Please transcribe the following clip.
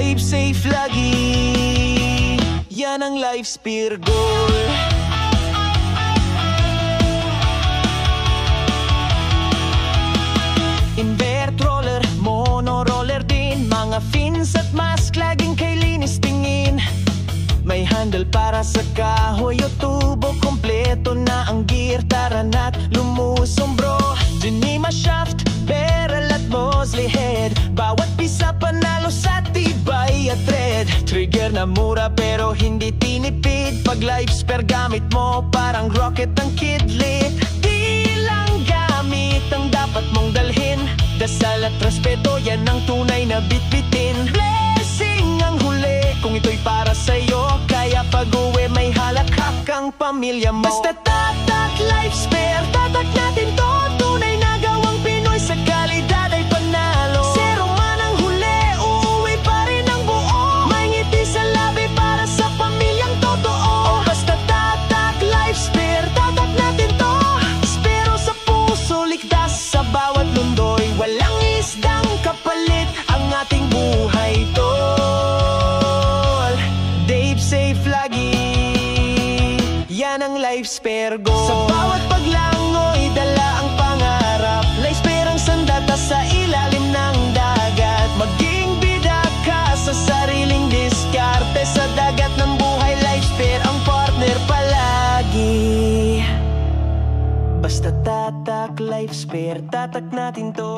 Life safe lagi, yan ang life spear goal. Invert roller, mono roller din, mga fins at mask laging kay linis tingin. May handle para sa kahoy o tubo, kompleto na ang gear, tara na't lumusong bro. Genima shaft, barrel at Mosley head, bawat pisa panalo sa tibay at thread. Trigger na mura pero hindi tinipid, pag life spare gamit mo parang rocket ang kidlit. Di lang gamit ang dapat mong dalhin, dasal at respeto yan ang tunay na bitbitin. Blessing ang huli kung ito'y para sa'yo, kaya pag-uwi may halakhak ang pamilya mo. Basta tatak life spare, tatak natin to. Tunay na gawang Pinoy sa kalidad ay panalo. Zero man ang huli, uuwi pa rin ang buo. May ngiti sa labi para sa pamilyang totoo. Basta tatak life spare, tatak natin to. Spero sa puso, ligtas sa bawat lundoy. Walang isdang kapalit ang ating buhay tol. Dave safe lagi, yan ang life spare goal. Sa bawat paglangoy, dala ang pangarap. Life spare ang sandata sa ilalim ng dagat. Maging bida ka sa sariling diskarte, sa dagat ng buhay, life spare ang partner palagi. Basta tatak life spare, tatak natin to.